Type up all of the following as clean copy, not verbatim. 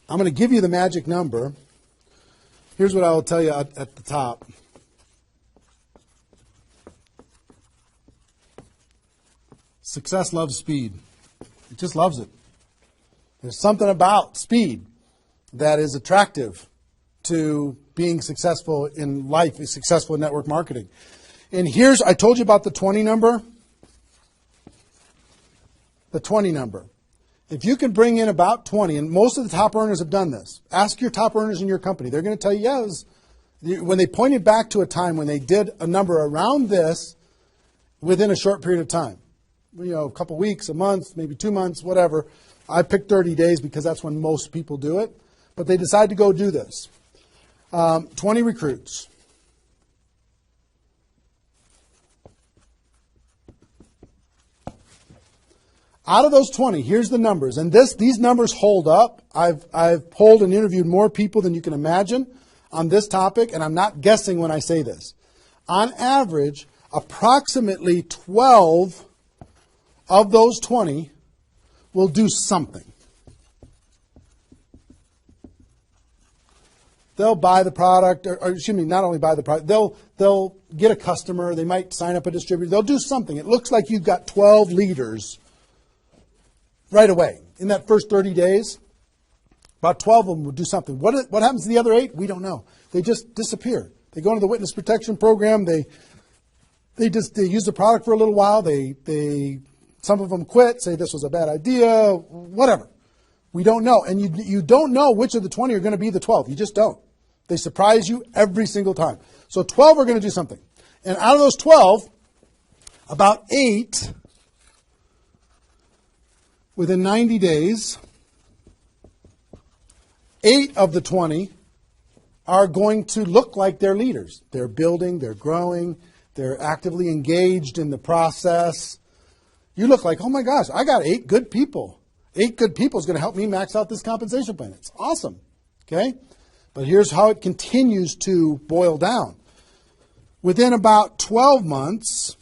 I'm going to give you the magic number. Here's what I will tell you at the top. Success loves speed. It just loves it. There's something about speed that is attractive to being successful in life, successful in network marketing. And I told you about the 20 number. The 20 number. If you can bring in about 20, and most of the top earners have done this. Ask your top earners in your company. They're going to tell you, yes. When they pointed back to a time when they did a number around this within a short period of time. A couple weeks, a month, maybe 2 months, whatever. I picked 30 days because that's when most people do it. But they decide to go do this. 20 recruits. Out of those 20, here's the numbers. And these numbers hold up. I've polled and interviewed more people than you can imagine on this topic, and I'm not guessing when I say this. On average, approximately 12 of those 20 will do something. They'll buy the product, or excuse me, not only buy the product, they'll get a customer, they might sign up a distributor, they'll do something. It looks like you've got 12 leaders right away. In that first 30 days, about 12 of them will do something. What happens to the other 8? We don't know. They just disappear. They go into the witness protection program, they use the product for a little while, some of them quit, say this was a bad idea, whatever. We don't know. And you don't know which of the 20 are going to be the 12. You just don't. They surprise you every single time. So 12 are going to do something. And out of those 12, about 8, within 90 days, 8 of the 20 are going to look like they're leaders. They're building, they're growing, they're actively engaged in the process. You look like, oh my gosh, I got 8 good people. 8 good people is going to help me max out this compensation plan. It's awesome. Okay? But here's how it continues to boil down. Within about 12 months,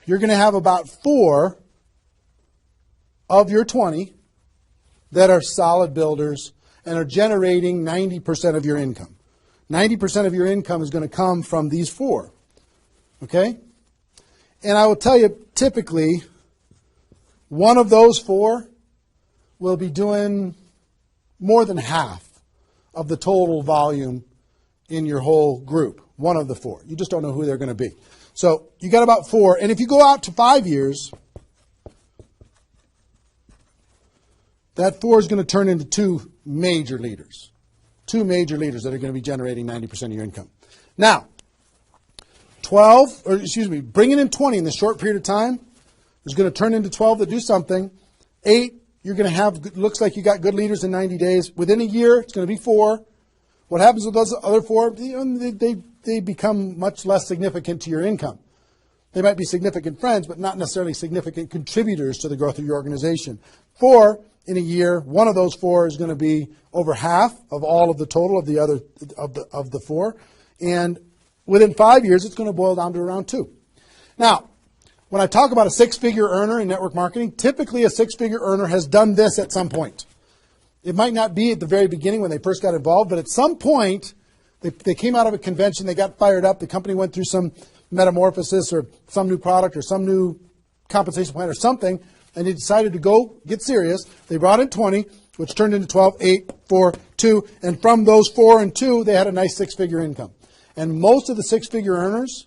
you're going to have about 4 of your 20 that are solid builders and are generating 90% of your income. 90% of your income is going to come from these 4. Okay? And I will tell you, typically, one of those 4 will be doing more than half of the total volume in your whole group. One of the 4. You just don't know who they're going to be. So you got about 4. And if you go out to 5 years, that 4 is going to turn into 2 major leaders. 2 major leaders that are going to be generating 90% of your income. Now, bringing in 20 in this short period of time is going to turn into 12 that do something. 8, you're going to have, looks like you got good leaders in 90 days. Within a year, it's going to be 4. What happens with those other 4? They become much less significant to your income. They might be significant friends, but not necessarily significant contributors to the growth of your organization. 4 in a year, one of those 4 is going to be over half of all of the total of the other of the 4, and within 5 years, it's going to boil down to around 2. Now, when I talk about a 6-figure earner in network marketing, typically a 6-figure earner has done this at some point. It might not be at the very beginning when they first got involved, but at some point, they came out of a convention, they got fired up, the company went through some metamorphosis or some new product or some new compensation plan or something, and they decided to go get serious. They brought in 20, which turned into 12, 8, 4, 2, and from those 4 and 2, they had a nice 6-figure income. And most of the 6-figure earners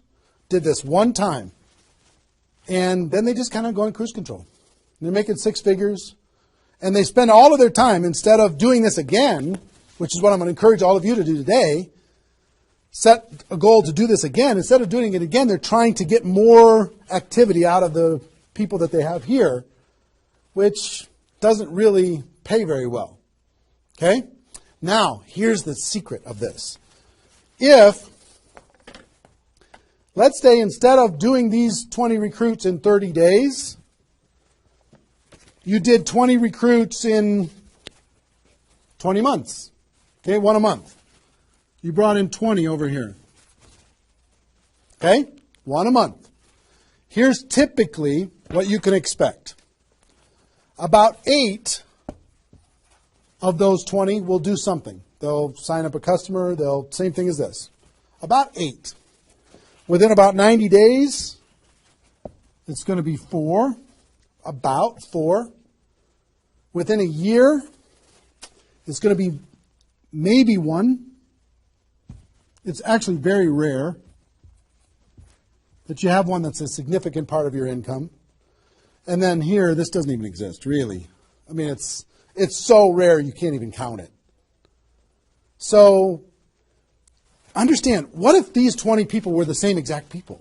did this one time. And then they just kind of go in cruise control. They're making 6 figures. And they spend all of their time, instead of doing this again, which is what I'm going to encourage all of you to do today, set a goal to do this again. Instead of doing it again, they're trying to get more activity out of the people that they have here, which doesn't really pay very well. Okay? Now, here's the secret of this. Let's say instead of doing these 20 recruits in 30 days, you did 20 recruits in 20 months. Okay, 1 a month. You brought in 20 over here. Okay, 1 a month. Here's typically what you can expect. about 8 of those 20 will do something. They'll sign up a customer. Same thing as this. About 8. Within about 90 days, it's going to be 4. About 4. Within a year, it's going to be maybe 1. It's actually very rare that you have one that's a significant part of your income. And then here, this doesn't even exist, really. I mean, it's so rare you can't even count it. So understand, what if these 20 people were the same exact people?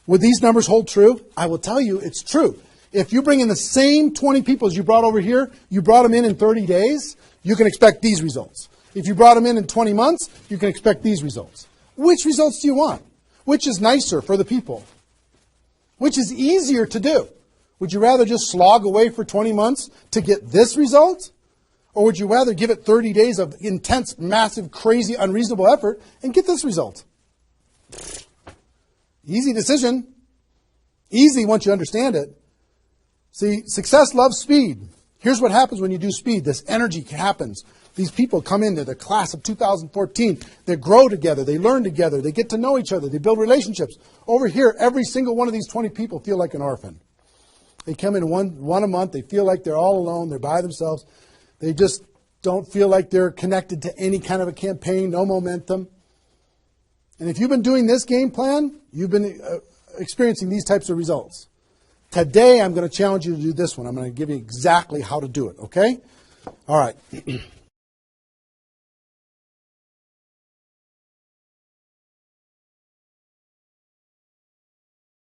Would these numbers hold true? I will tell you it's true. If you bring in the same 20 people as you brought over here, you brought them in 30 days, you can expect these results. If you brought them in 20 months, you can expect these results. Which results do you want? Which is nicer for the people? Which is easier to do? Would you rather just slog away for 20 months to get this result? Or would you rather give it 30 days of intense, massive, crazy, unreasonable effort and get this result? Easy decision. Easy once you understand it. See, success loves speed. Here's what happens when you do speed. This energy happens. These people come in, they're the class of 2014. They grow together. They learn together. They get to know each other. They build relationships. Over here, every single one of these 20 people feel like an orphan. They come in one a month. They feel like they're all alone. They're by themselves. They just don't feel like they're connected to any kind of a campaign, no momentum. And if you've been doing this game plan, you've been experiencing these types of results. Today, I'm going to challenge you to do this one. I'm going to give you exactly how to do it, okay? All right.